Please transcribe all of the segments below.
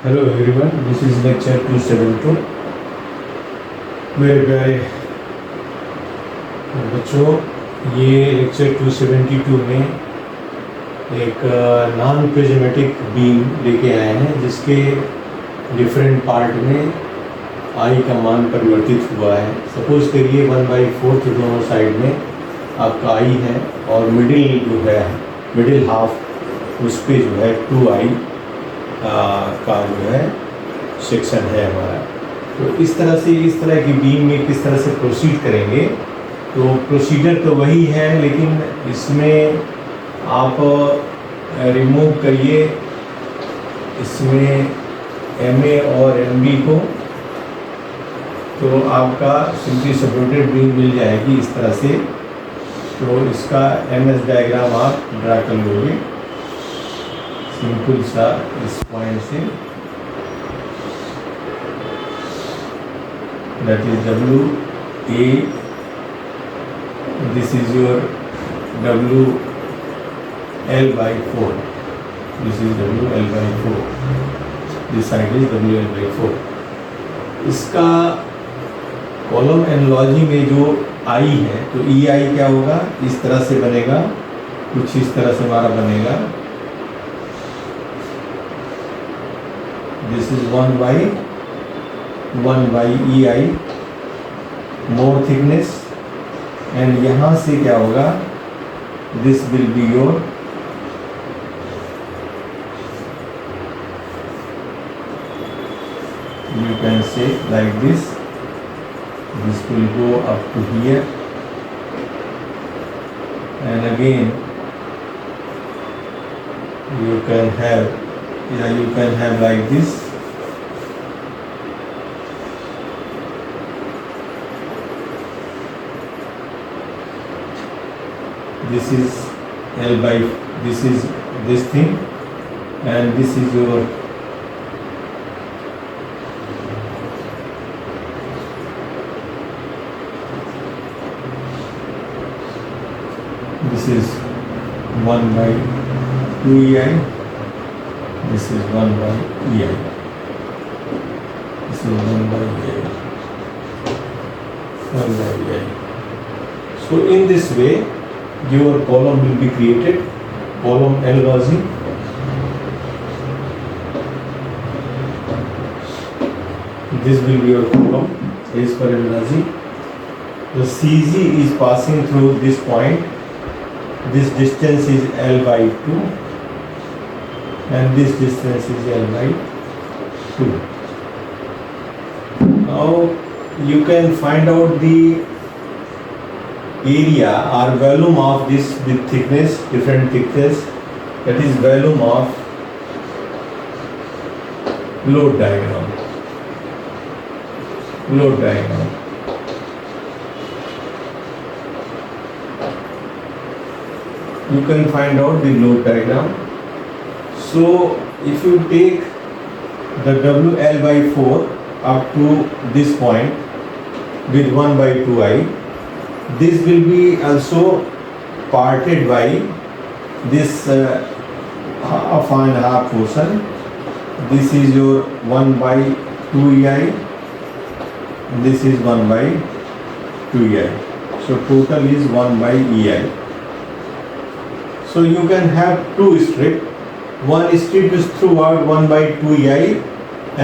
Hello everyone, this is lecture 272। मेरे प्यारे बच्चों, ये लेक्चर 272 में एक नॉन प्रिज्मेटिक बीम लेके आए हैं जिसके डिफरेंट पार्ट में आई का मान परिवर्तित हुआ है। सपोज करिए 1/4 दोनों साइड में आपका आई है और मिडिल जो है मिडिल हाफ उस पर जो है 2i का जो है सेक्शन है हमारा। तो इस तरह की बीम में किस तरह से प्रोसीड करेंगे, तो प्रोसीजर तो वही है, लेकिन इसमें आप रिमूव करिए इसमें MA और MB को, तो आपका सिंपली सपोर्टेड बीम मिल जाएगी इस तरह से। तो इसका MS डायग्राम आप ड्रा कर लोगे सिंपल सा इस पॉइंट से, that is WA, this is your WL/4, this is WL/4, this side is WL/4। इसका कॉलम एनालॉजी में जो आई है तो EI क्या होगा, इस तरह से बनेगा, कुछ इस तरह से हमारा बनेगा। This is 1/EI more thickness, and यहाँ से क्या होगा, this will be your you can say like this will go up to here, and again you can have like this. This is this is this thing, and this is your this is 1/2EI, this is 1/EI, this is 1/EI, 1/EI. So in this way your column will be created, column analogy. This will be your column as per analogy. The CG is passing through this point. This distance is L/2 and this distance is L/2. Now you can find out the area or volume of this with thickness, different thickness, that is volume of load diagram. You can find out the load diagram. So if you take the WL/4 up to this point with 1/2i, this will be also parted by this half and half portion. This is your 1/2EI, this is 1/2EI, so total is 1/EI. So you can have two strips. One strip is throughout 1/2EI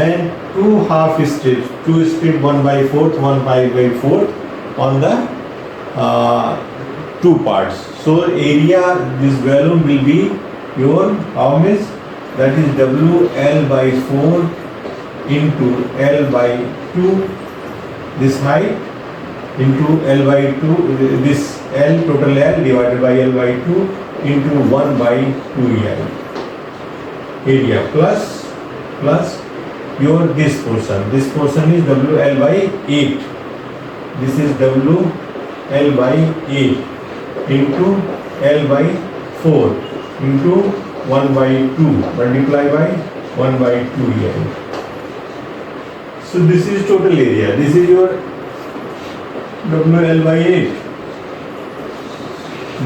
and two half strips, two strip 1/4, 1/4 on the two parts. So area, this volume will be your how much, that is WL/4 into L/2, this height into L/2, this L, total L divided by L/2 into 1/2EI area plus your this portion is WL/8, this is WL/8 into L/4 into 1/2 multiply by 1/2EI. So this is total area, this is your WL/8.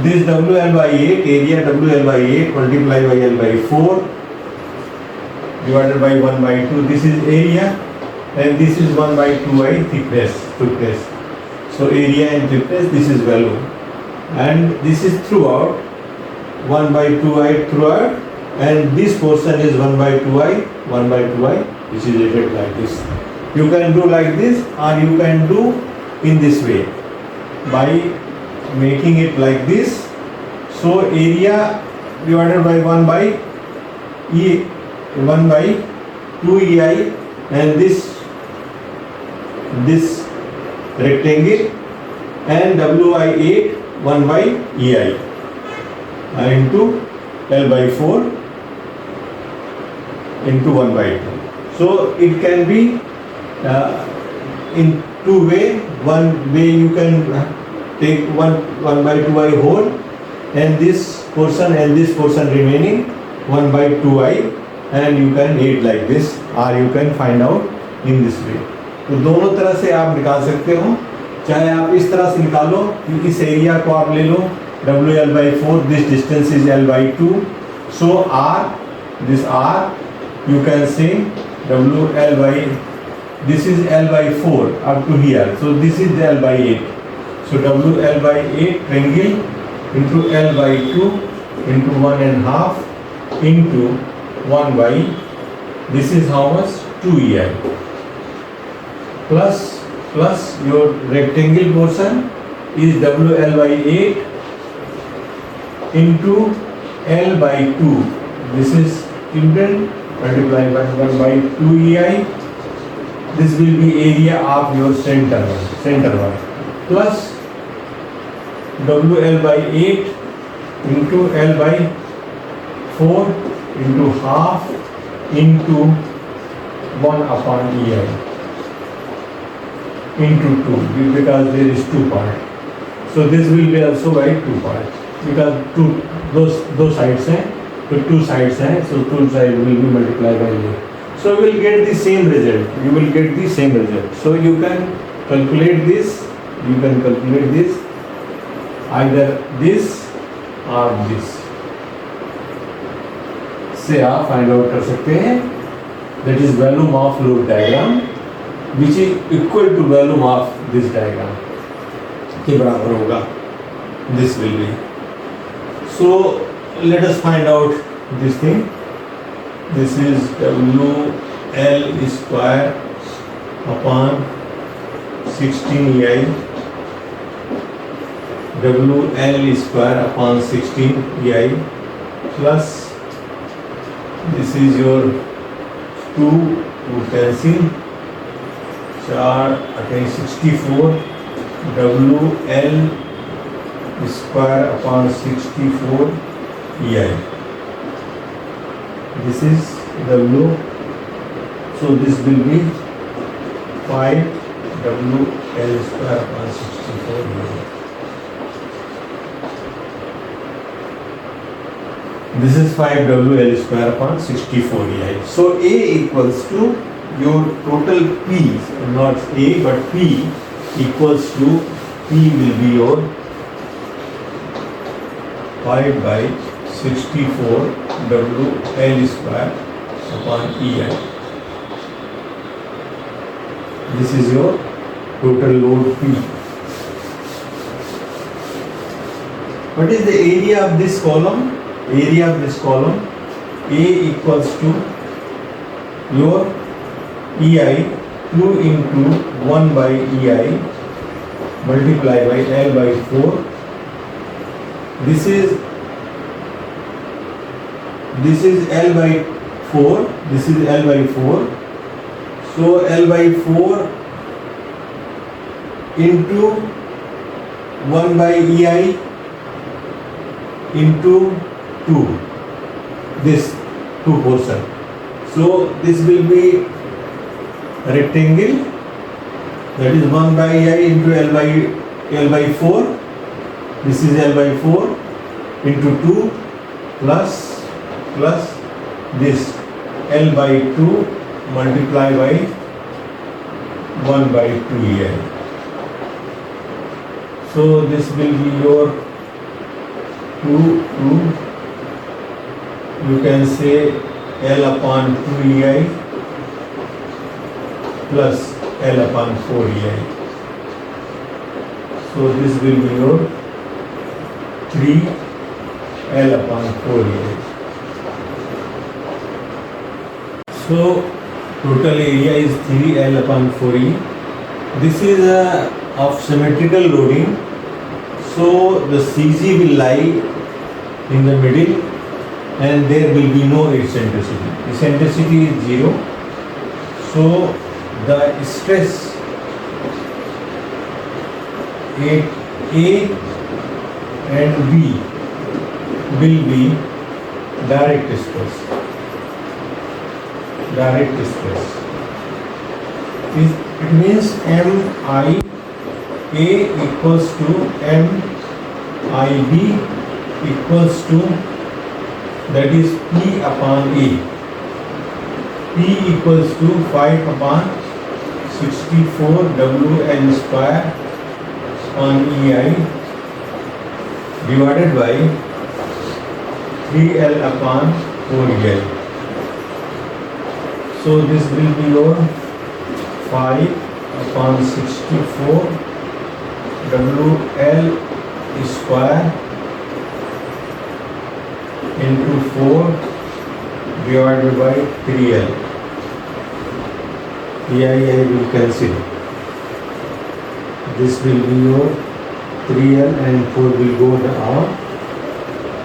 This WL/8 area, WL/8 multiply by L/4, divided by 1 by 2. This is area and this is 1 by 2i thickness. So area and thickness, this is value, and this is throughout 1 by 2i throughout, and this portion is 1 by 2i, which is rated like this. You can do like this, or you can do in this way by making it like this. So area divided by 1 by 2ei, and this rectangle, and wi8 1 by ei into L by 4 into 1 by 2. So it can be in two way. One way you can take 1 by 2i whole, and this portion remaining 1 by 2i, and you can add like this, or you can find out in this way. तो दोनों तरह से आप निकाल सकते हो, चाहे आप इस तरह से निकालो कि इस एरिया को आप ले लो WL by 4, this distance is L by 2, so R, this R you can say WL by, this is L by 4 up to here, so this is the L by 8, so WL by 8 triangle into L by 2 into 1.5 into 1 by, this is how much, 2ei, plus your rectangle portion is WL by 8 into L by 2, this is tilted, multiplied by 1 by 2ei, this will be area of your center one, plus WL by 8 into L by 4 into half into 1 upon ei into 2, because there is 2 part. So this will be also by 2 part, because those sides हैं, तो 2 sides हैं, so 2 sides will be multiplied by a. So you will get the same result. So you can calculate this. Either this or this. से आप find out कर सकते हैं. That is volume of loop diagram, which is equal to volume of this diagram. के बराबर होगा. This will be. So let us find out this thing. This is WL square upon 16ei, WL square upon 16ei, plus this is your 2 cancel, 4 again 64, WL square upon 64 ei. This is W, so this will be 5 WL square upon 64 ei. This is 5 WL square upon 64 ei. So A equals to your total P, not A but P equals to, P will be your 5 by 64 WL square upon ei. This is your total load P. What is the area of this column? Area of this column, A equals to your ei 2 into 1 by ei multiplied by L by 4. This is L by 4. This is L by 4. So L by 4 into 1 by ei into 2. This 2 portion. So this will be rectangle. That is 1 by ei into L by 4. This is L by 4 into 2 plus this L by 2 multiplied by 1 by 2ei. So this will be your 2, you can say L upon 2 EI plus L upon 4 EI. So this will be your 3 L upon 4 EI. So total area is 3 L upon 4 E. This is of symmetrical loading. So the CG will lie in the middle and there will be no eccentricity. Eccentricity is 0. So the stress at A and B will be direct stress. Direct stress. It means MI A equals to MIB equals to, that is P upon A. P equals to 5 upon 64 WL square on EI divided by 3L upon 4EI. So this will be your 5 upon 64 WL square into 4 divided by 3L. I will cancel. This will be your 3L and 4 will go down.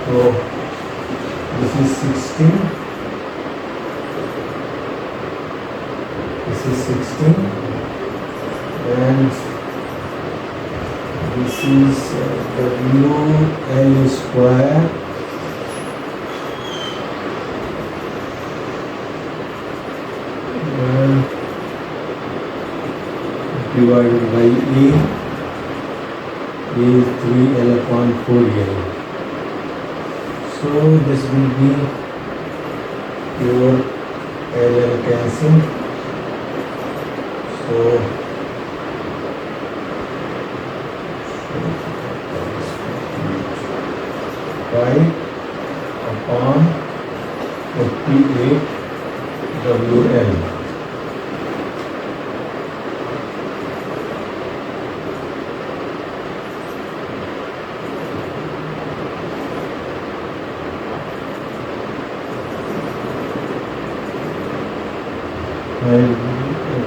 So this is 16. This is 16 and this is WL square divided by A is 3L upon 4L. So this will be your LL cancel. So 5 upon 48 WL.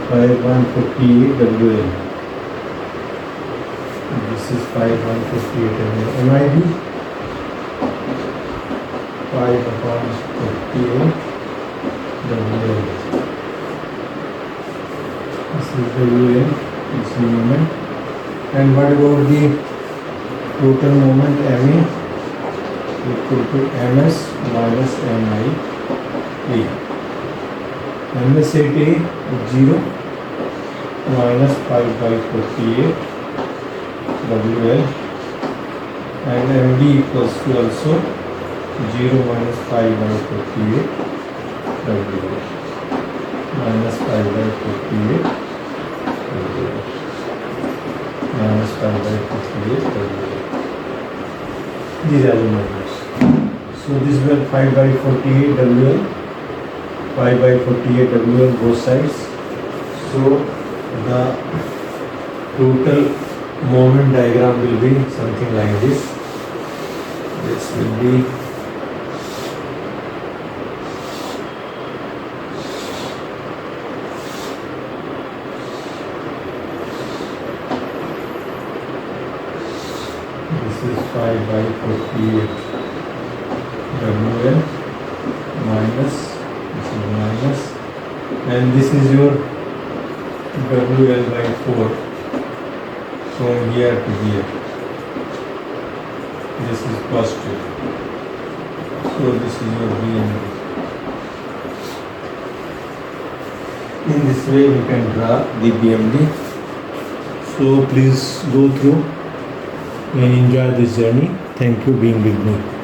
Five 158 WL. This is 5 158 WL. MIB 5 upon 58 WL. This is WL, this is moment. And what about the total moment MA equal to MS minus MI A. MS at A is 0 minus 5 by 48 WL and MD equals to also 0 minus 5 by 48 WL minus 5 by 48 WL minus 5 by 48 WL. These are the numbers. So this will 5 by 48 WL, 5 by 48 WL both sides. So the total moment diagram will be something like this. This will be this is 5 by 48 WL minus, this is minus, and this is your WL by 4 from here to here. This is positive. So this is your BMD. In this way we can draw the BMD. So please go through and enjoy this journey. Thank you being with me.